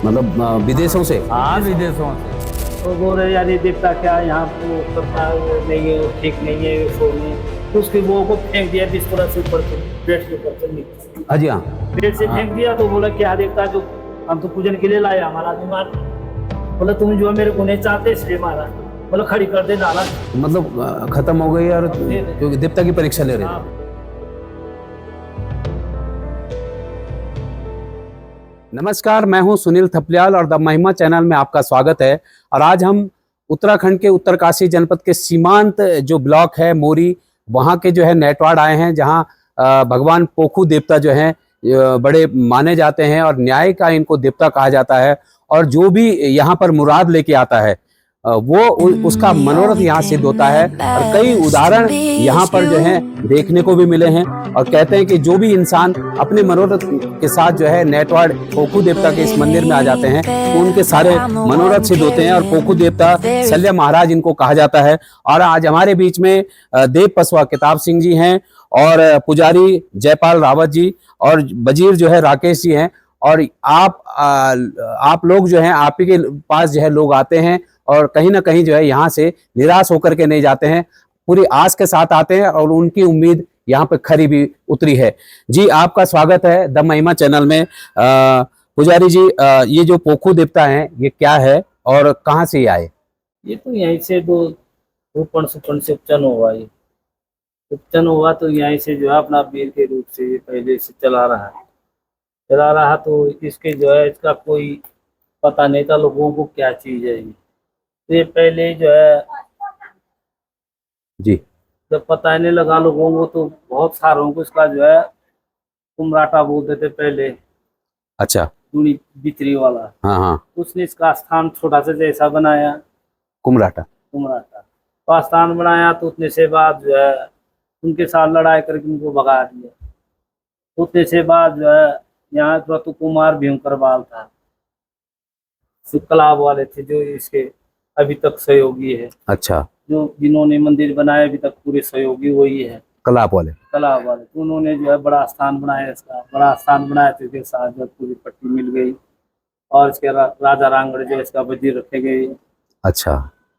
मतलब विदेशों से? हाँ, विदेशों से। तो बोल रहे यार ये देखता क्या यहाँ वो करता है, वो नहीं है, वो ठीक नहीं है, वो नहीं है। तो उसके वो को फेंक दिया बिस्तर से ऊपर से, बेड के ऊपर से नीचे। हाँ जी, हाँ। बेड से फेंक दिया तो बोला क्या देखता, जो हम तो पूजन के लिए लाए, हमारा आदमी मार। बोला तुम जो है मेरे को नहीं चाहते इसलिए मारा। बोला खड़ी कर दे डाला। मतलब खत्म हो गई और क्योंकि देवता की परीक्षा ले रहे थे। नमस्कार, मैं हूं सुनील थपलियाल और द महिमा चैनल में आपका स्वागत है। और आज हम उत्तराखंड के उत्तरकाशी जनपद के सीमांत जो ब्लॉक है मोरी, वहां के जो है नेटवाड़ आए हैं, जहां भगवान पोखू देवता जो हैं बड़े माने जाते हैं और न्याय का इनको देवता कहा जाता है। और जो भी यहाँ पर मुराद लेके आता है वो उसका मनोरथ यहाँ सिद्ध होता है। और कई उदाहरण यहाँ पर जो है देखने को भी मिले हैं। और कहते हैं कि जो भी इंसान अपने मनोरथ के साथ जो है नेटवाड़ पोखू देवता के इस मंदिर में आ जाते हैं तो उनके सारे मनोरथ सिद्ध होते हैं। और पोखू देवता शल्य महाराज इनको कहा जाता है। और आज हमारे बीच में देव पसवा किताब सिंह जी हैं और पुजारी जयपाल रावत जी और वजीर जो है राकेश जी हैं। और आप लोग जो हैं, आप ही के पास जो है लोग आते हैं और कहीं ना कहीं जो है यहाँ से निराश होकर के नहीं जाते हैं, पूरी आस के साथ आते हैं और उनकी उम्मीद यहाँ पे खरी भी उतरी है। जी, आपका स्वागत है द महिमा चैनल में। पुजारी जी, ये जो पोखू देवता हैं ये क्या है और कहाँ से ये आए? ये तो यहीं से दो रूपण सुपण से उपचन हुआ। ये उपचन हुआ तो यहीं से जो है अपना वीर के रूप से ये पहले से चला रहा। तो इसके जो है इसका कोई पता नहीं था लोगों को क्या चीज है ये। तो ये पहले जो है जी, जब पता नहीं लगा लोगों को तो बहुत सारों को इसका जो है कुमराटा बोलते थे पहले। अच्छा। दूनी बितरी वाला। हाँ हाँ, उसने इसका स्थान छोटा सा जैसा बनाया, कुमराटा। तो स्थान बनाया तो उतने से बाद जो है उनके साथ लड़ाई करके उनको भगा दिया। उतने से बाद जो है यहाँ क्रतु कुमार भीमकर बाल था, कलाब वाले थे जो इसके अभी तक सहयोगी है। अच्छा। जो जिन्होंने मंदिर बनाया अभी तक पूरे सहयोगी वही है, कलाब वाले। तो उन्होंने जो है बड़ा स्थान बनाया, इसका बड़ा स्थान बनाया तो इसके साथ जब पूरी पट्टी मिल गई और इसके राजा रांगड़ जो इसका वजीर रखे गए। अच्छा।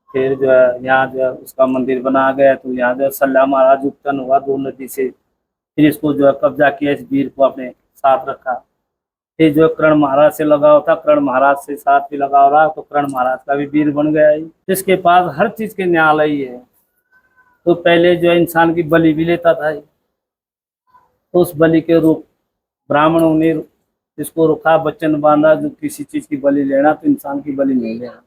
फिर जो है यहाँ जो है उसका मंदिर बना गया। तो यहाँ जो है शल्य महाराज उपचन हुआ दो नदी से, फिर इसको जो है कब्जा किया, इस वीर को अपने साथ रखा। फिर जो कर्ण महाराज से लगाव था, कर्ण महाराज से साथ भी लगाव रहा तो कर्ण महाराज का भी वीर बन गया। जिसके पास हर चीज के न्यायालय है। तो पहले जो है इंसान की बलि भी लेता था, तो उस बलि के रूप ब्राह्मणों ने इसको रुका, वचन बांधा जो किसी चीज की बलि लेना तो इंसान की बलि नहीं लेना।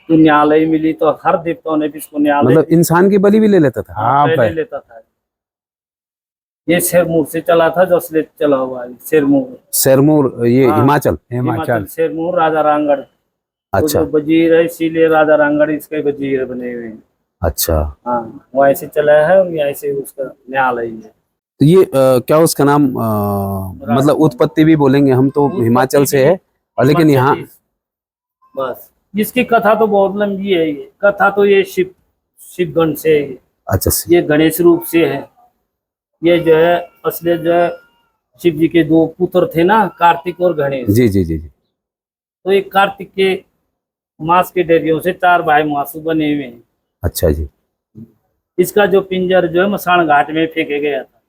तो न्यायालय मिली तो हर देवताओं ने भी इसको न्यायालय, मतलब इंसान की बलि भी ले लेता था? हाँ, पहले लेता था। ये सिरमौर से चला था, जो से चला हुआ है सिरमौर, ये हाँ, हिमाचल सिरमौर राजा रांगड़। अच्छा। जो वजीर है इसीलिए राजा रांगड़ इसके वजीर बने हुए हैं। अच्छा। हाँ, वो ऐसे चला है और ऐसे उसका न्यायालय है। तो ये क्या उसका नाम मतलब उत्पत्ति भी बोलेंगे हम तो हिमाचल से है, और लेकिन यहाँ बस इसकी कथा तो बहुत लंबी है। ये कथा तो ये शिवगण से है। अच्छा। ये गणेश रूप से है। ये जो है असली जो है शिव जी के दो पुत्र थे ना, कार्तिक और गणेश। जी जी जी जी। तो एक कार्तिक के मांस के डरियों से 4 भाई मासू बने हुए हैं। अच्छा जी। इसका जो पिंजर जो है मसान घाट में फेंके गया था,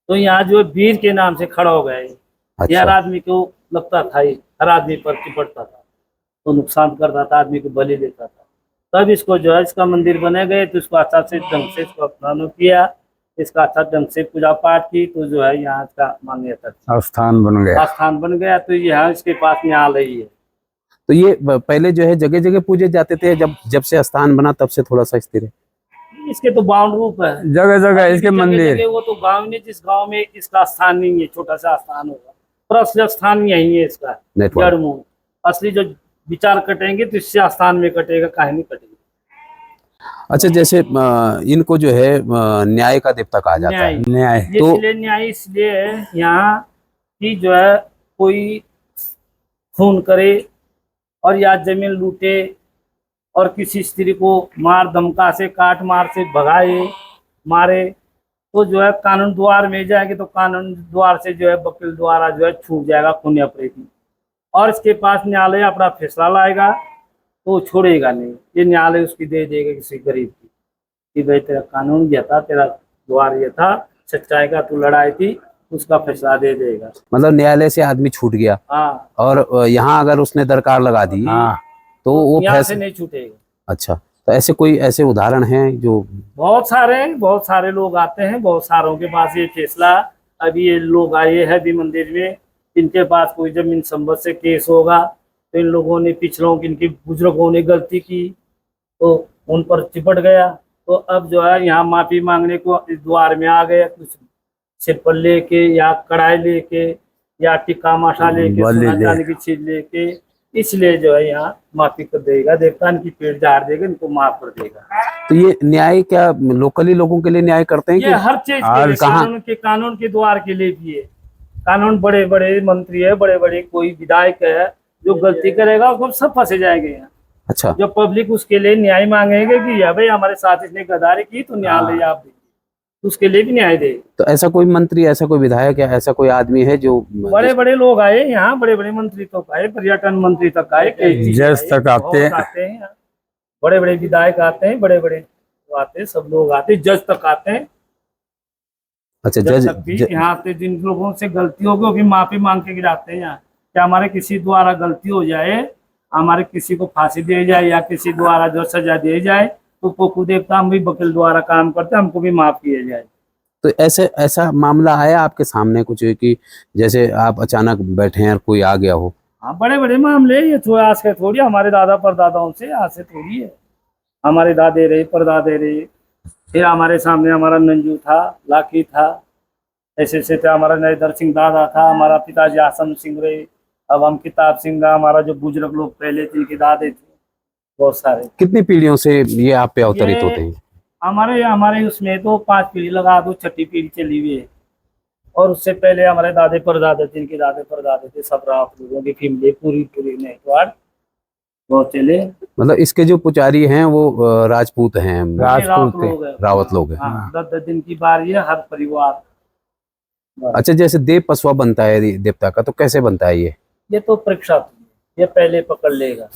तो यहाँ जो है वीर के नाम से खड़ा हो गया है। अच्छा। हर आदमी को लगता था, हर आदमी पर चिपटता था तो नुकसान करता था, आदमी को बलि देता था। तब इसको जो है इसका मंदिर बने गए तो इसको अच्छा से ढंग से इसको अपनाना किया, इसका अच्छा ढंग से पूजा पाठ की तो जो है यहाँ का मान्यता स्थान बन गया। तो यहाँ इसके पास न्यायालय है। तो ये पहले जो है जगह जगह पूजे जाते थे, जब जब से स्थान बना तब से थोड़ा सा स्थिर है। इसके तो बाउंड रूप है, जगह जगह इसके जगह मंदिर। जगह वो तो गांव में, जिस गांव में इसका स्थान नहीं है, छोटा सा स्थान होगा, पर असली स्थान यही है इसका, नेटवर्क। जड़ मूल। असली जो विचार कटेंगे तो इससे स्थान में कटेगा, कहानी कटेगी। अच्छा, जैसे इनको जो है न्याय का देवता कहा जाता है। न्याय, न्याय तो- इसलिए न्याय इसलिए है यहाँ की जो है कोई खून करे और या जमीन लूटे और किसी स्त्री को मार धमका से, काट मार से भगाए, मारे, तो जो है कानून द्वार में जाएगी तो कानून द्वार से जो है वकील द्वारा जो है छूट जाएगा खून अपराधी, और इसके पास न्यायालय अपना फैसला लाएगा तो वो छोड़ेगा नहीं। ये न्यायालय उसकी दे देगा किसी गरीब की कि भाई तेरा कानून ये था, तेरा द्वार ये था, सच्चाई का तू लड़ाई थी, उसका फैसला दे देगा। मतलब न्यायालय से आदमी छूट गया हाँ, और यहाँ अगर उसने दरकार लगा दी हाँ तो वो यहाँ से फैसला। नहीं छूटेगा। अच्छा, तो ऐसे कोई ऐसे उदाहरण हैं जो? बहुत सारे लोग आते हैं, बहुत सारों के पास ये फैसला। अभी ये लोग आए हैं भी मंदिर में, इनके पास कोई जमीन संबंध से केस होगा तो इन लोगों ने, पिछलों की, इनके बुजुर्गों ने गलती की तो उन पर चिपट गया, तो अब जो है यहाँ माफी मांगने को इस द्वार में आ गए, कुछ सिर पर लेके या कढ़ाई लेके या टिक्का माशा लेके, बलि सोना ले। चांदी की चीज लेके, इसलिए जो है यहाँ माफी कर देगा देवता, इनकी पेट झाड़ देगा, इनको माफ कर देगा। तो ये न्याय क्या लोकली लोगों के लिए न्याय करते हैं ये कि हर चीज के और लिए, कहाँ? कानून के द्वार के लिए भी है। कानून बड़े बड़े मंत्री है, बड़े बड़े कोई विधायक है, जो गलती करेगा उसको सब फंसे जाएंगे यहाँ। अच्छा, जो पब्लिक उसके लिए न्याय मांगेंगे कि या भाई हमारे साथ इसने गद्दारी की तो न्यायालय आप दीजिए, उसके लिए भी न्याय दे। तो ऐसा कोई मंत्री, ऐसा कोई विधायक या ऐसा कोई आदमी है जो बड़े बड़े लोग आए यहाँ, बड़े बड़े मंत्री तक आए, पर्यटन मंत्री तक आए, कई चीज जज तक आते हैं। आते हैं यहाँ। बड़े बड़े विधायक आते हैं, बड़े बड़े आते हैं, सब लोग आते हैं, जज तक आते हैं। अच्छा, जज जज तक भी यहाँ आते, जिन लोगों से गलती होगी वो भी माफी मांग के गिराते हैं यहाँ, क्या हमारे किसी द्वारा गलती हो जाए, हमारे किसी को फांसी दी जाए या किसी द्वारा जो सजा दी जाए तो पोकू देवता, हम भी वकील द्वारा काम करते हैं, हमको भी माफ किया जाए। तो ऐसे ऐसा मामला आया आपके सामने कुछ कि जैसे आप अचानक बैठे हैं और कोई आ गया हो? हाँ, बड़े बड़े मामले, ये थोड़ा आज के थोड़ी, हमारे दादा परदादाओं से आज से थोड़ी है, हमारे दादे रहे, परदादे रहे, फिर हमारे सामने हमारा नंजू था, लाकी था, ऐसे ऐसे थे, हमारा नरेंद्र सिंह दादा था, हमारा पिताजी आसम सिंह रहे, अब हम किताब सिंह का, हमारा जो बुजुर्ग लोग पहले थे के दादे थे, बहुत सारे। कितनी पीढ़ियों से ये आप पे अवतरित ये होते हैं? हमारे उसमें तो 5 पीढ़ी लगा दो, 6ठी पीढ़ी चली हुई है, और उससे पहले हमारे दादे परदादे थे, इनके दादे परदादे थे, सब रात लोगों की फैमिली पूरी नेटवाड़ बहुत चले। मतलब इसके जो पुजारी हैं वो राजपूत हैं, राजपूत थे। लोग हैं, रावत लोग हैं। हाँ, 10 दिन की बारी है, हर परिवार। अच्छा, जैसे देव पसवा बनता है देवता का, तो कैसे बनता है ये तो परीक्षा होती है, ये पहले पकड़ लेगा।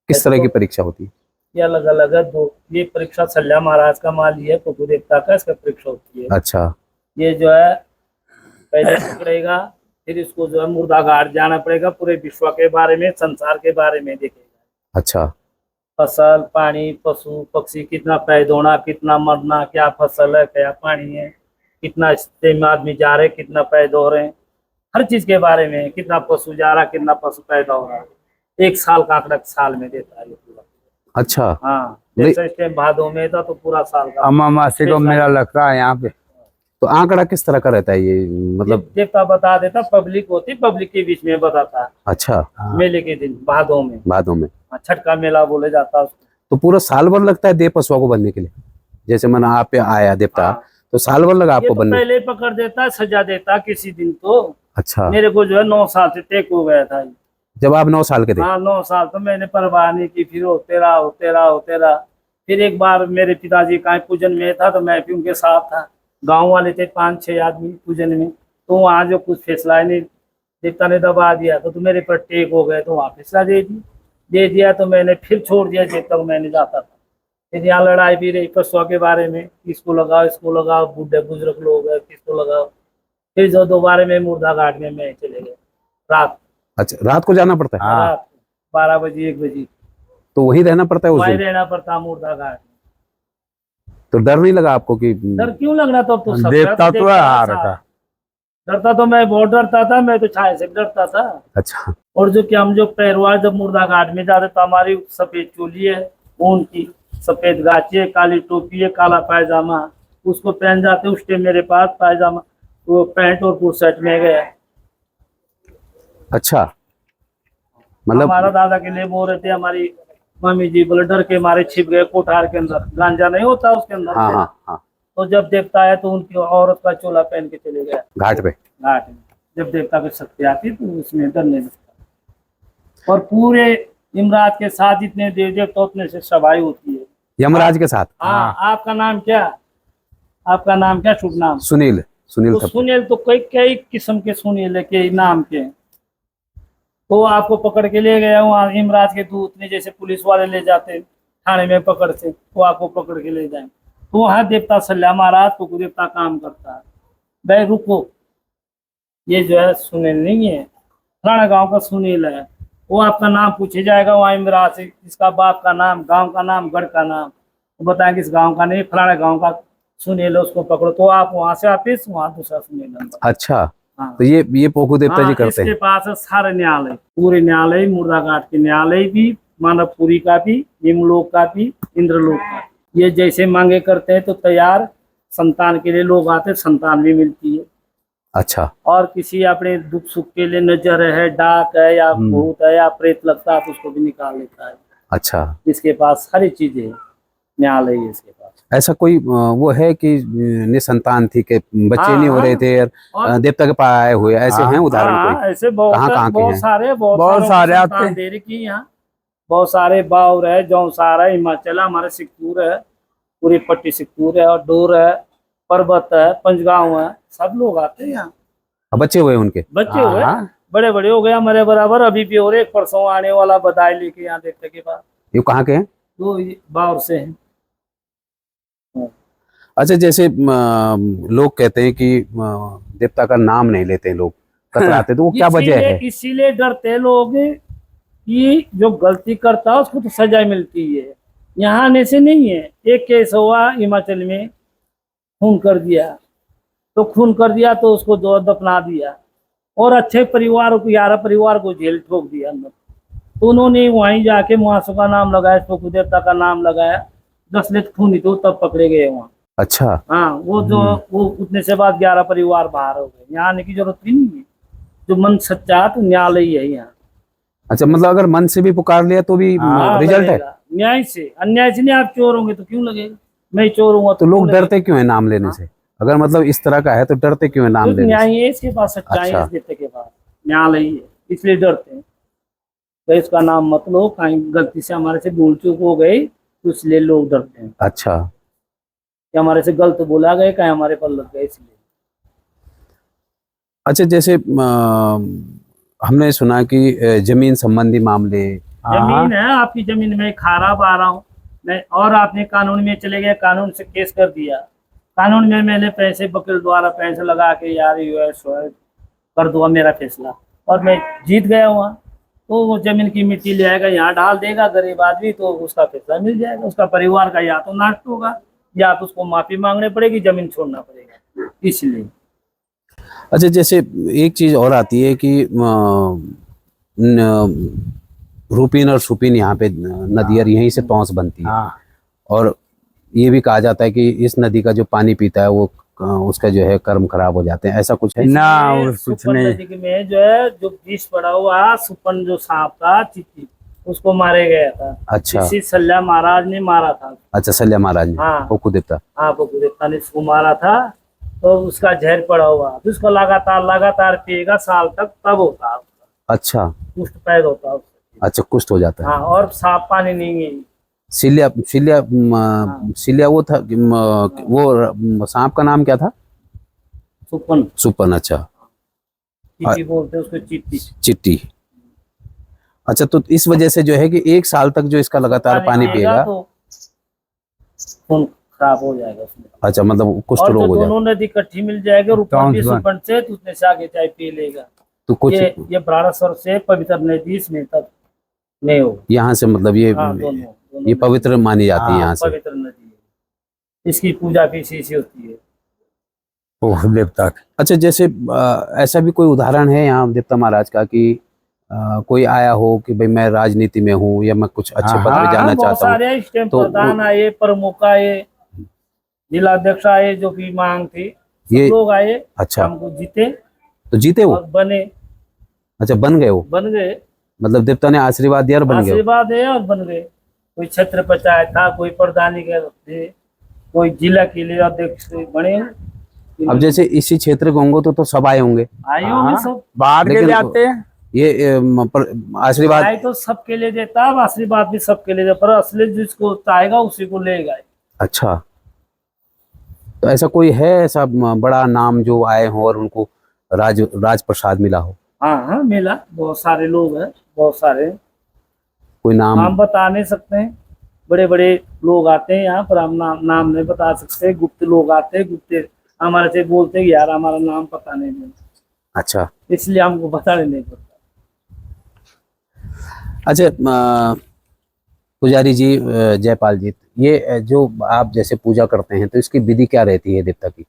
किस तरह की परीक्षा होती है? ये अलग अलग है, दो। ये परीक्षा सल्या महाराज का माल है, कुकु देवता का, इसका परीक्षा होती है। अच्छा, ये जो है पहले पकड़ेगा, फिर इसको जो है मुर्दा घाट जाना पड़ेगा, पूरे विश्व के बारे में, संसार के बारे में देखेगा। अच्छा, फसल, पानी, पशु पक्षी, कितना पैदा होना, कितना मरना, क्या फसल है, क्या पानी है, कितना इसमें आदमी जा रहे, कितना पैदा हो रहे हैं, हर चीज के बारे में, कितना पशु जा रहा, कितना पशु पैदा हो रहा है। 1 साल का आंकड़ा साल में देता है ये पूरा। अच्छा, हाँ, जैसे इस टाइम भादों में था तो पूरा साल का। अमावासी को मेला लगता है यहाँ पे। तो आंकड़ा किस तरह का रहता है ये, मतलब? देवता बता देता, पब्लिक होती, पब्लिक के बीच में बताता। अच्छा, मेले के दिन भादों में, भादों में। छठ का मेला बोले जाता है उसको। तो पूरा साल भर लगता है देव पसवा को बनने के लिए? जैसे मैंने आप पे आया देवता, हाँ। तो साल भर लगा ये आपको तो बनने? पहले ही पकड़ देता है, सजा देता किसी दिन तो। अच्छा, मेरे को जो है 9 साल से टेक हो गया था। जब आप 9 साल के थे? हाँ, 9 साल तो मैंने परवाह नहीं की, फिर होते रहा। फिर एक बार मेरे पिताजी का पूजन में था तो मैं भी उनके साथ था, गांव वाले थे 5-6 आदमी पूजन में, तो वहाँ जो कुछ फैसला नहीं देवता ने दबा दिया तो मेरे पर टेक हो गए, तो वहाँ फैसला दे दिया तो मैंने फिर छोड़ दिया, जब तक मैंने जाता था। फिर यहाँ लड़ाई भी रही पशुओं के बारे में, इसको लगाओ, बूढ़े बुजुर्ग लोग है, किसको लगाओ। फिर जो दोबारा में मुर्दा घाट में मैं चले गए रात। अच्छा, रात को जाना पड़ता है? रात 12 बजे 1 बजे तो वही रहना पड़ता है उस वहीं दिन? रहना पड़ता मुर्दा घाट। तो डर नहीं लगा आपको कि? डर क्यों लगना, तो सब देवता तो है हार का। डरता तो मैं बहुत डरता था, मैं तो छाया से भी डरता था। अच्छा और जो कि हम जो पैरवार जब मुर्दा घाट में जाते तो हमारी सफेद चोली है ऊन की, सफेद गाची है, काली टोपी है, काला पायजामा, उसको पहन जाते। उस टाइम मेरे पास पायजामा वो पैंट और फुल शर्ट में गया। अच्छा मतलब हमारा दादा के लिए बोल रहे थे, हमारी मम्मी जी बोले डर के मारे छिप गए कोठार के अंदर, गांजा नहीं होता उसके अंदर। हाँ हाँ हाँ तो जब देवता आया तो उनकी औरत का चोला पहन के चले गए घाट पे। घाट में। जब देवता की शक्ति आती तो उसमें डर नहीं लगता। और पूरे यमराज के साथ जितने देव देवता उतने से सभाई होती है। यमराज के साथ। हाँ, आपका नाम क्या? आपका नाम क्या? शुभ नाम? सुनील, सुनील तो थपलियाल। सुनील तो कई कई किस्म के सुनील के नाम के हैं। तो आपको पकड़ के ले गया वहाँ यमराज के दूत ने, जैसे पुलिस वाले ले जाते थाने में पकड़ से, वो आपको पकड़ के ले जाए। तो वहाँ देवता सल्ला महाराज को देवता काम करता है। भाई रुको, ये जो है सुनील नहीं है, फलाना गांव का सुनील है। वो आपका नाम पूछे जाएगा वहाँ यमराज से, इसका बाप का नाम, गांव का नाम, गढ़ का नाम। वो बताएंगे इस गांव का नहीं, फलाना गांव का सुनील है, उसको पकड़ो। तो आप वहाँ से वापिस वहाँ दूसरा सुनील है। अच्छा हाँ, तो ये पोखू देवता जी करते इसके हैं। पास है सारे न्यायालय, पूरे न्यायालय, मुर्दा घाट के न्यायालय भी, मानवपुरी का भी, यमलोक का भी, इंद्रलोक का भी। ये जैसे मांगे करते हैं तो तैयार संतान के लिए लोग आते, संतान भी मिलती है। अच्छा और किसी अपने दुख सुख के लिए नजर है, डाक है, या भूत है, या प्रेत लगता है तो उसको भी निकाल लेता है। अच्छा इसके पास सारी चीजें है, न्यायालय है इसके पास। ऐसा कोई वो है कि निसंतान थी कि बच्चे हाँ, नहीं हो रहे थे और देवता के पास आए हुए, ऐसे हैं उदाहरण हाँ, कोई? ऐसे बहुत कहाँ के बहुत हैं? सारे बहुत सारे आते हैं। दे रखी यहाँ। बहुत सारे बाउर है, जौनसार है, हिमाचल है, हमारे सिक्तूर है, पूरी पट्टी सिक्तूर है, और डोर है, पर्वत है, पंचगांव है, सब लोग आते हैं यहाँ। बच्चे हुए उनके? बच्चे हुए हाँ। बड़े बड़े हो गए हमारे बराबर, अभी भी और एक परसों आने वाला बधाई लेके यहाँ देखते के बाद। ये कहाँ के हैं? तो ये बाउर से हैं। अच्छा जैसे लोग कहते हैं कि देवता का नाम नहीं लेते लोग, कतराते, तो वो क्या वजह है? इसीलिए डरते लोग कि जो गलती करता है उसको तो सजा मिलती है। यहाँ आने से नहीं है। एक केस हुआ हिमाचल में, खून कर दिया, तो खून कर दिया तो उसको दो दफना दिया, और अच्छे परिवार को, 11 परिवार को जेल ठोक दिया अंदर। तो उन्होंने वहीं जाके मुआसों का नाम लगाया, तो देवता का नाम लगाया, 10 लीटर खून ही तो तब पकड़े गए वहाँ। अच्छा हाँ, वो जो वो उतने से बाद 11 परिवार बाहर हो गए। यहाँ आने की जरूरत ही नहीं है। जो मन सच्चा तो न्यायालय ही है यहाँ। अच्छा मतलब अगर मन से भी पुकार लिया तो भी रिजल्ट है? लगेगा। न्याय से, अन्याय से नहीं। आप चोर होंगे तो क्यों लगेगा? मैं चोर हूँ तो लोग डरते क्यों है नाम लेने से? अगर मतलब इस तरह का है तो डरते क्यों है नाम लेने से? न्याय है इसके पास, सच्चाई है इस देवता के पास, न्यायालय ही है, इसलिए डरते हैं। तो इसका नाम मत लो, कहीं गलती से हमारे से भूल चूक हो गई तो इसलिए लोग डरते हैं अच्छा कि हमारे से गलत बोला गया, कहीं हमारे पर लग गए, इसलिए। अच्छा जैसे हमने सुना कि जमीन संबंधी मामले। जमीन है आपकी, जमीन में खारा पा रहा हूँ मैं, और आपने कानून में चले गए, कानून से केस कर दिया। कानून में मैंने पैसे वकील द्वारा पैसे लगा के यार यूएस कर दो मेरा फैसला, और मैं जीत गया वहाँ। तो वो जमीन की मिट्टी ले आएगा, यहाँ डाल देगा गरीब आदमी, तो उसका फैसला मिल जाएगा। उसका परिवार का या तो नाश होगा, या तो उसको माफी मांगनी पड़ेगी, जमीन छोड़ना पड़ेगा, इसलिए। अच्छा जैसे एक चीज और आती है कि रूपीन और सुपीन यहाँ पे नदी और यहीं से तौंस बनती है। हाँ। और ये भी कहा जाता है कि इस नदी का जो पानी पीता है वो उसका जो है कर्म खराब हो जाते हैं, ऐसा कुछ है? ना और कुछ सुपन नहीं। नदी में जो है जो विष पड़ा हुआ सुपन जो सांप था चिट्टी, उसको मारे गया था। अच्छा इसी सल्ला महाराज ने मारा था। अच्छा सल्ला महाराज ने? हाँ। पोखू देवता। हाँ, पोखू देवता ने इसको मारा था, तो उसका जहर पड़ा हुआ, तो उसको लगातार पिएगा साल तक, तब होता है अच्छा कुष्ठ पैदा होता है। अच्छा कुष्ठ हो जाता है। हाँ, और साफ पानी नहीं है। सिलिया सिलिया सिलिया वो था वो सांप का नाम क्या था? सुपन, सुपन। अच्छा चिट्टी बोलते हैं उसको, चिट्टी। चिट्टी। अच्छा तो इस वजह से जो है कि 1 साल तक जो इसका लगातार पानी पिएगा तो खून खराब हो जाएगा उसमें। अच्छा मतलब कुष्ठ और रोग हो जाएगा। दोनों नदी इकट्ठी मिल जाएगी, रूपन भी सुपन से, तो उसने से आगे चाय पी लेगा। तो कुछ ये ब्राह्मण से पवित्र नदी इसमें तक नहीं होगा। यहाँ से मतलब ये हाँ, दोनों ये पवित्र मानी जाती है यहाँ से। पवित्र नदी है, इसकी पूजा भी इसी से होती है। पोख देवता के। अच्छा, जैसे ऐसा भी कोई उदाहरण है यहाँ देवता महाराज का कि कोई आया हो कि भाई मैं राजनीति में हूँ या मैं कुछ अच्छे हाँ, पद पे जाना बहुत चाहता हूँ, सारे इस टाइम तो प्रधान आए, प्रमुख आए, जिलाध्यक्ष आए, जो भी मांग थी सब ये लोग आए। अच्छा, हमको जीते तो जीते हो? और बने, अच्छा, बन गए हो, बन गए। मतलब देवता ने आशीर्वाद दिया और बन गए हो। आशीर्वाद है और बन गए। कोई क्षेत्र पंचायत था, कोई प्रधानी के थे, कोई जिला के लिए अध्यक्ष बने। अब जैसे इसी क्षेत्र के होंगे तो सब आए होंगे, आए होंगे हाँ, सब। बाहर के लेकिन भी आते हैं। ये आशीर्वाद आए तो सबके लिए देता है, आशीर्वाद भी सबके लिए देता, पर असली जिसको चाहेगा उसी को लेगा। अच्छा, तो ऐसा कोई है ऐसा बड़ा नाम जो आए हो और उनको राज प्रसाद मिला हो? हाँ हाँ, मिला। बहुत सारे लोग हैं, बहुत सारे। कोई नाम? हम बता नहीं सकते हैं। बड़े बड़े लोग आते हैं यहाँ पर, हम नाम नहीं बता सकते। गुप्त लोग आते हैं, गुप्त हमारे से बोलते हैं यार हमारा नाम पता नहीं है, अच्छा, इसलिए हमको बताने नहीं पड़ता। अच्छा, पुजारी जी, जयपाल जी, ये जो आप जैसे पूजा करते हैं तो इसकी विधि क्या रहती है देवता की?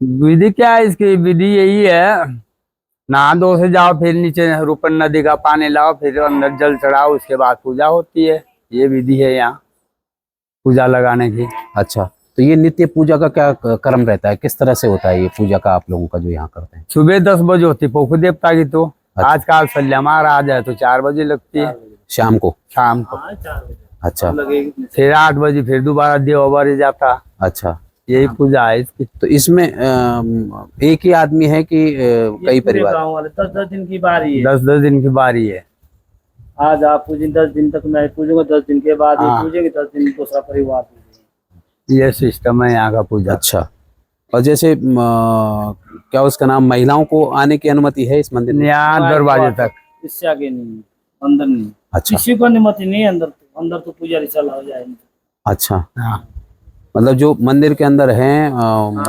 विधि क्या है इसकी? विधि यही है, नहा धो से जाओ, फिर नीचे रूपन नदी का पानी लाओ, फिर अंदर जल चढ़ाओ, उसके बाद पूजा होती है। ये विधि है यहाँ पूजा लगाने की। अच्छा, तो ये नित्य पूजा का क्या क्रम रहता है, किस तरह से होता है ये पूजा का आप लोगों का जो यहाँ करते हैं? सुबह 10 बजे होती पोख देवता की, तो आजकल सल्या महाराज है तो 4 बजे लगती है शाम को? शाम को। हाँ, 4 बजे अच्छा, लगेगी। फिर 8 बजे फिर दोबारा देवबारी जाता। अच्छा, यही पूजा है इसकी। तो इसमें एक ही आदमी है कि कई परिवार? गाँव वाले 10-10 दिन की बारी है। 10-10 दिन की बारी है। आज आप पूजें 10 दिन तक, मैं पूजूंगा 10 दिन के बाद ये हाँ। पूजेंगे, 10 दिन दूसरा परिवार पूजेंगे। ये सिस्टम है यहाँ का पूजा। अच्छा, और जैसे क्या उसका नाम, महिलाओं को आने की अनुमति है इस मंदिर में? यहाँ दरवाजे तक। इससे आगे नहीं, अंदर नहीं। अच्छा, किसी को अनुमति नहीं अंदर, तो अंदर तो पुजारी चला हो जाएंगे। अच्छा, हाँ, मतलब जो मंदिर के अंदर हैं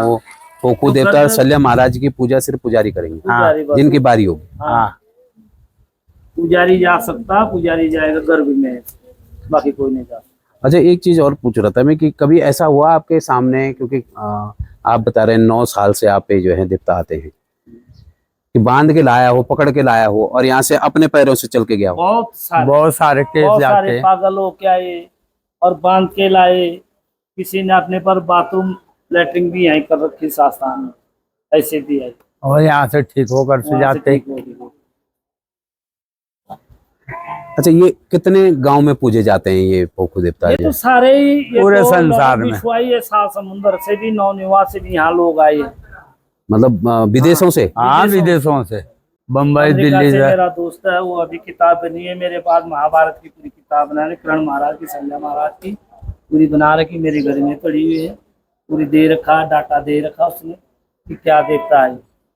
वो पोखू तो देवता फिर- सल्या महाराज की पूजा सिर्फ पुजारी करेंगे पुजारी बस। जिनकी बारी होगी। हाँ। पुजारी जा सकता, पुजारी जाएगा गर्भ में, बाकी कोई नहीं जा सकता। अच्छा, एक चीज और पूछ रहा था मैं कि कभी ऐसा हुआ आपके सामने, क्योंकि आप बता रहे हैं 9 साल से आप पे जो है देवता आते हैं, कि बांध के लाया हो, पकड़ के लाया हो और यहाँ से अपने पैरों से चल के गया हो? बहुत सारे केस बहुत जाते सारे हैं। पागल हो के आए और बांध के लाए। किसी ने अपने पर बाथरूम लैट्रिन भी यहीं कर रखी शास्त्रान में, ऐसे भी है। और यहाँ से ठीक होकर से वहाँ से जाते। ठीक हो गई। अच्छा, ये कितने गांव में पूजे जाते हैं ये पोखू देवता? ये तो सारे ही, ये पूरे तो संसार में। विश्वाई है, 7 समुंदर से भी, 9 निवास से भी यहाँ लोग आए हैं। मतलब विदेशों से? हाँ, विदेशों से, बम्बई, अमेरिका दिल्ली से से। मेरा दोस्त है, वो अभी किताब बनी है मेरे पास, महाभारत की पूरी किताब बना रही, कर्ण महाराज की, संजय महाराज की पूरी बना रखी, मेरे घर में पड़ी हुई है। पूरी दे रखा, डाटा दे रखा उसने कि क्या देखता है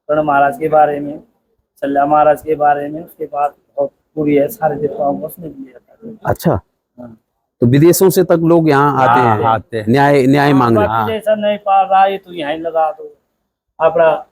कर्ण महाराज के बारे में, संजय महाराज के बारे में। उसके बाद बहुत पूरी है, सारे देवताओं को उसने दिया था। अच्छा, हाँ। तो विदेशों से तक लोग यहाँ आते हाँ, हैं आते हैं। न्याय मांगने? बाकी जैसा नहीं पा रहा है तो यहाँ लगा दो अपना।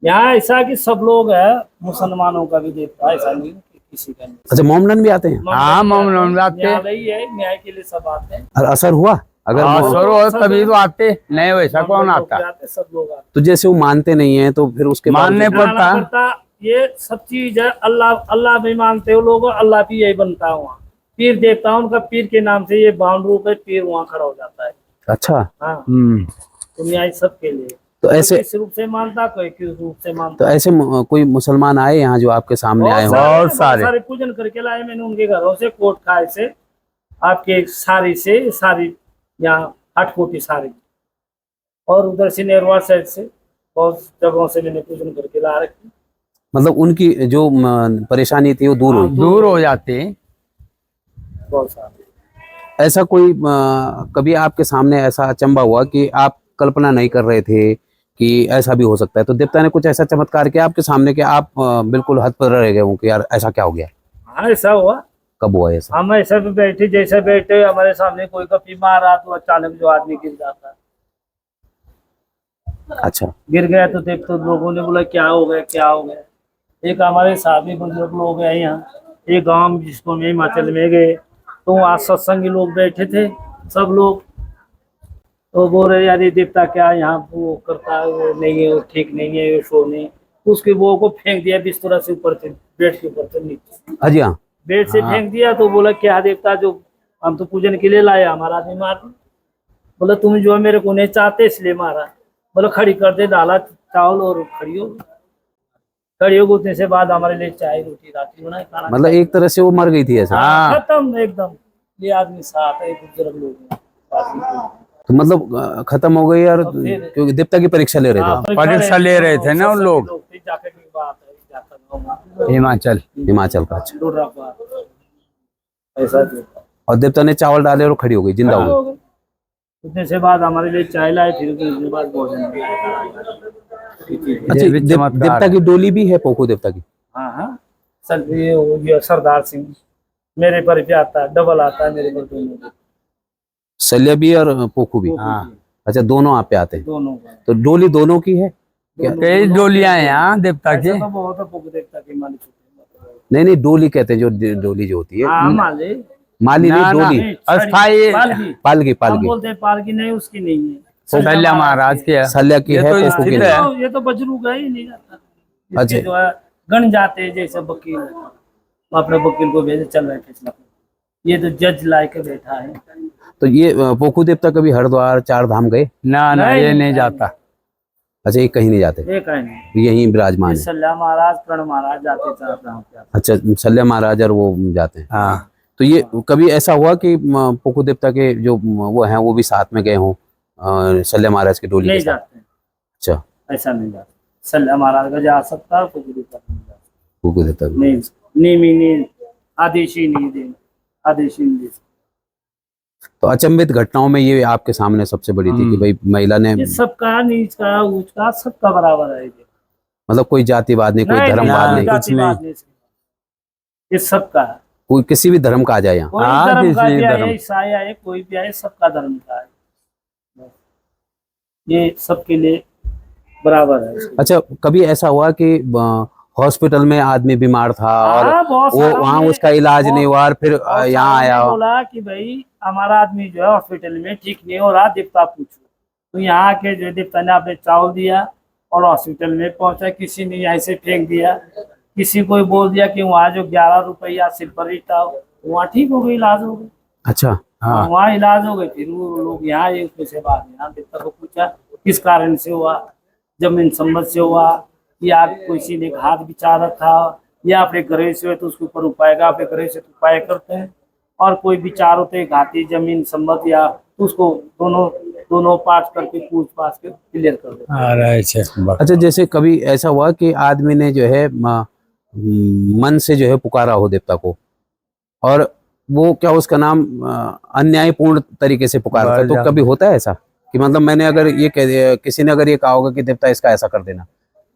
यहाँ ऐसा कि सब लोग है, मुसलमानों का भी देवता, ऐसा नहीं कि किसी का नहीं। अच्छा, मोमडन भी आते हैं? हाँ, मोमडन भी आते हैं। न्याय ही है, न्याय के लिए सब आते हैं। और असर हुआ? अगर हाँ, वो- सर हो तभी तो आते, नहीं वैसा कौन आता? आते, सब लोग आते। तो जैसे वो मानते नहीं है तो फिर उसके मानने बावजूद- पड़ता है। पड़ता, ये सब चीज है। अल्लाह अल्लाह भी मानते हो लोग, अल्लाह भी यही बनता है वहाँ। पीर देवता उनका, पीर के नाम से ये बाउंड रूप है, पीर वहाँ खड़ा हो जाता है। अच्छा, हाँ, तो न्याय सबके लिए। तो ऐसे किस रूप से मानता, कोई किस रूप से मानता। तो ऐसे कोई मुसलमान आए यहाँ जो आपके सामने आए हो? बहुत सारे। सारे पूजन करके लाए मैंने उनके घरों से, कोट खाए से, आपके सारी से, सारी यहाँ 8 कोटी सारी, और उधर से नेरवा साइड से बहुत जगहों से मैंने पूजन करके ला रखी। मतलब उनकी जो परेशानी थी वो दूर हुई? दूर हो जाते हैं। बहुत सारे। ऐसा कोई कभी आपके सामने ऐसा अचंबा हुआ कि आप कल्पना नहीं कर रहे थे कि ऐसा भी हो सकता है, तो देवता ने कुछ ऐसा चमत्कार किया आपके सामने कि आप बिल्कुल हद पर रह गए हो कि यार ऐसा क्या हो गया? हाँ, ऐसा हुआ। कब हुआ ऐसा? हम ऐसे भी बैठे, जैसे बैठे हमारे सामने कोई का बीमार आ तो अचानक जो आदमी गिर जाता है। अच्छा, गिर गया तो देख, तो लोगों ने बोला क्या हो गया, क्या हो गया। एक हमारे साथी बुजुर्ग लोग हैं यहाँ, एक गांव जिसको में हिमाचल में गए, तो वहाँ सत्संगी लोग बैठे थे, सब लोग तो बोल रहे यार ये देवता क्या यहाँ वो करता है, वो नहीं है, वो ठीक नहीं है, ये शो नहीं। तो उसके वो को फेंक दिया बिस्तर से ऊपर से, बेड के ऊपर से नीचे, हाँ जी हाँ। बेड से फेंक दिया। तो बोला क्या देवता, जो हम तो पूजन के लिए लाए, हमारा आदमी मार दिया। बोला तुम जो है मेरे को नहीं चाहते इसलिए मारा। बोला खड़ी कर दे, डाला चावल और खड़ी हो गई। खड़ी हो गई, उतने से बाद हमारे लिए चाय रोटी राती बनाए, खाना मतलब एक तरह से वो मर गई थी ऐसा। हाँ। खत्म एकदम। ये आदमी साथ है, बुजुर्ग लोग हैं। तो मतलब खत्म हो गई, और क्योंकि देवता की परीक्षा ले रहे थे। परीक्षा ले रहे थे ना उन लोग। जाकर की बात है, जाकर हिमाचल हिमाचल का। अच्छा। ढूंढ रहा ऐसा जो और देवता ने चावल डाले और खड़ी हो गई, जिंदा हो गई। उतने से बाद हमारे लिए चाय लाए, फिर उसके बाद भोजन किया। अच्छा, ये भी चमत्कार देवता की डोली भी है पोखू देवता की। हाँ हाँ, सर ये हो गया सरदार सिंह, मेरे पर भी आता है, डबल आता है मेरे पर, दोनों सल्या भी और पोखू भी। हाँ। अच्छा, दोनों आप पे आते हैं। दोनों का। तो डोली दोनों की है क्या? कई डोलियां हैं यहाँ देवता की। ऐसा तो बहुत है, पुग देवता की मालिक। नहीं नहीं, डोली कहते हैं, जो डोली जो होती है। हाँ माले, माली ना, नहीं, ना। डोली। अस्थाई पालकी। पालकी हम पालकी। बोलते हैं पालकी, नहीं उसकी नहीं है। सल्या महाराज की है। सल्या की ये है, तो पोखू की स्थिर नहीं। है। ये तो बजरू का ही नहीं जाता। अच्छा। इसके जो है गण जाते हैं, जैसे वकील, वो अपने वकील को भेजे, चल रहे फैसला। ये तो जज लाए के बैठा है। तो ये पोखू देवता कभी हरिद्वार चार धाम गए? ना ना, ये नहीं जाता। अच्छा, ये कहीं नहीं जाते, ये कहीं यहीं विराजमान है। सल्ला महाराज, प्रण महाराज जाते चार धाम पे। अच्छा, सल्या महाराज और वो जाते हैं। हाँ। तो ये कभी ऐसा हुआ कि पोखू देवता के जो वो हैं वो भी साथ में गए हों सल्या महाराज की डोली नहीं के साथ? जाते, अच्छा, ऐसा नहीं जाता। सल्ला महाराज का जा सकता है, तो गुरु का नहीं जा सकता। पोखू देवता भी। नहीं, नियमी नहीं, आदेश ही नहीं दे, आदेश ही नहीं दे सकता। तो अचंभित घटनाओं में ये आपके सामने सबसे बड़ी थी कि भाई महिला ने, ये सबका, नीच का ऊंच का सबका बराबर है। मतलब कोई जातिवाद नहीं, कोई धर्मवाद नहीं, जातिवाद नहीं, ये सबका है। कोई किसी भी धर्म का आ जाए यहाँ। कोई हाँ, धर्म का किसी भी धर्म। आए, ईसाई आए, कोई भी आए, सबका धर्म का है। ये सबके लिए बराबर है। अच्छा, कभी ऐसा हुआ कि हॉस्पिटल में आदमी बीमार था और हाँ, बहुत वो सारा वहाँ हमने- उसका इलाज नहीं हुआ और फिर और यहाँ साहब ने आया? बोला कि भाई हमारा आदमी जो है हॉस्पिटल में ठीक नहीं हो रहा, देवता पूछो। तो यहाँ के जो देवता ने आपने चावल दिया और हॉस्पिटल में पहुंचा। किसी ने यहाँ से फेंक दिया, किसी को बोल दिया कि वहाँ जो 11 रुपया सिल्वर रीटा, वहाँ ठीक हो गई, इलाज हो गई। अच्छा। हाँ। वहाँ इलाज हो गई। फिर वो लोग यहाँ आए, उसमें से बाद में यहाँ देवता को पूछा किस कारण से हुआ, जमीन संबंध से हुआ, या किसी ने घात विचार रखा, या अपने ग्रह से हुए तो उसके ऊपर उपाय का, अपने ग्रह से तो उपाय करते हैं। और कोई विचार होते हैं घाती जमीन संबंध, या तो उसको दोनों पाठ करके पूछ पाछ के क्लियर कर देते हैं। अच्छा, जैसे कभी ऐसा हुआ कि आदमी ने जो है मन से जो है पुकारा हो देवता को, और वो क्या उसका नाम अन्यायपूर्ण तरीके से पुकारा था, तो कभी होता है ऐसा कि मतलब मैंने अगर ये कह दिया, किसी ने अगर ये कहा होगा कि देवता इसका ऐसा कर देना,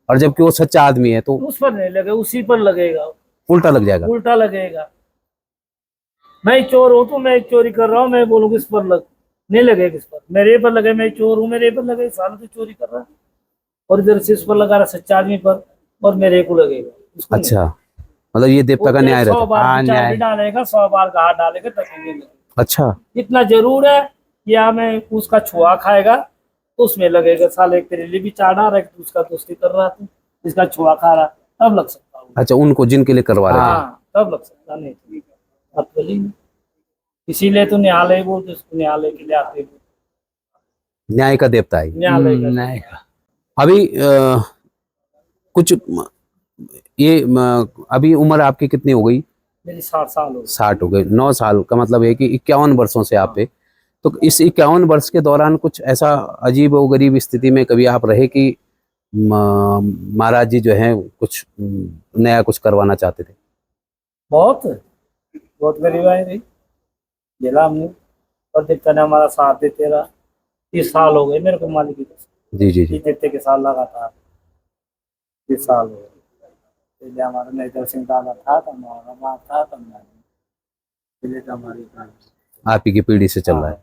और जबकि वो सच्चा आदमी है तो उस पर नहीं लगे, उसी पर लगेगा, उल्टा लग जाएगा? उल्टा लगेगा। मैं चोर हूँ तो मैं चोरी कर रहा हूँ, मैं बोलूँगा इस पर लग, नहीं लगेगा किस पर, मेरे पर लगे, मैं चोर हूँ मेरे पर लगे, साल तो चोरी कर रहा है, और इधर से इस पर लगा रहा सच्चा आदमी पर, और मेरे को लगेगा। अच्छा, मतलब ये देवता का न्याय रहता 100 है। बार विचार भी डालेगा, 100 बार का हाथ डालेगा तक नहीं लगेगा। अच्छा, इतना जरूर है कि हमें उसका छुआ खाएगा तो उसमें लगेगा, साले तेरे लिए भी चार डाल रहा है, उसका दोस्ती कर रहा था, इसका छुआ खा रहा, तब लग सकता हूँ। अच्छा, उनको जिनके लिए करवा रहे थे। हाँ, तब लग सकता, नहीं तो बात बोली नहीं। इसीलिए तो न्यायालय बोलते, उसको न्यायालय के लिए आते हैं, न्याय का देवता है। न्यायालय का। नहीं। अभी कुछ ये अभी उम्र आपकी कितनी हो गई? मेरी 60 साल हो गए। 60 हो गए। 9 साल का मतलब है कि 51 वर्षों से आप पे, तो इस 51 वर्ष के दौरान कुछ ऐसा अजीब और गरीब स्थिति में कभी आप रहे कि महाराज जी जो हैं कुछ नया कुछ करवाना चाहते थे? बहुत बहुत गरीब आए रही, झेला हमने, और देवता ने हमारा साथ देते रहा। 30 साल हो गए मेरे को मालिक की कसम। जी जी जी। देते के साल लगातार 30 साल हो गए। पहले हमारा नैतर सिंह दादा था, तब हमारा माँ था, तब पहले तो हमारी आप ही की पीढ़ी से चल रहा है।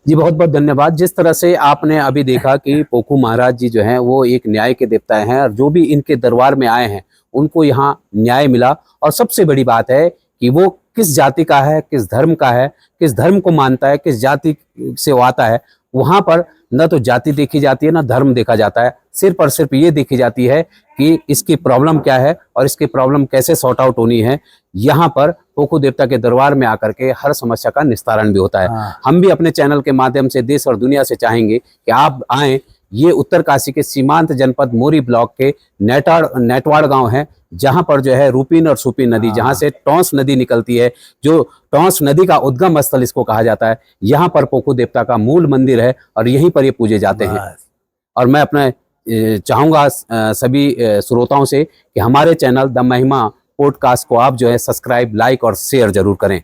जी, बहुत बहुत धन्यवाद। जिस तरह से आपने अभी देखा कि पोखू महाराज जी जो हैं वो एक न्याय के देवता हैं, और जो भी इनके दरबार में आए हैं उनको यहाँ न्याय मिला। और सबसे बड़ी बात है कि वो किस जाति का है, किस धर्म का है, किस धर्म को मानता है, किस जाति से वो आता है, वहां पर न तो जाति देखी जाती है न धर्म देखा जाता है, सिर्फ और सिर्फ ये देखी जाती है कि इसकी प्रॉब्लम क्या है और इसकी प्रॉब्लम कैसे सॉर्ट आउट होनी है। यहाँ पर पोखू देवता के दरबार में आकर के हर समस्या का निस्तारण भी होता है। हम भी अपने चैनल के माध्यम से देश और दुनिया से चाहेंगे कि आप आएं। ये उत्तरकाशी के सीमांत जनपद मोरी ब्लॉक के नेटवाड़ गांव है, जहां पर जो है रूपीन और सुपीन नदी, जहां से टॉन्स नदी निकलती है, जो टॉन्स नदी का उद्गम स्थल इसको कहा जाता है। यहाँ पर पोखू देवता का मूल मंदिर है और यहीं पर ये पूजे जाते हैं। और मैं अपने चाहूंगा सभी श्रोताओं से कि हमारे चैनल द महिमा पॉडकास्ट को आप जो है सब्सक्राइब, लाइक और शेयर जरूर करें।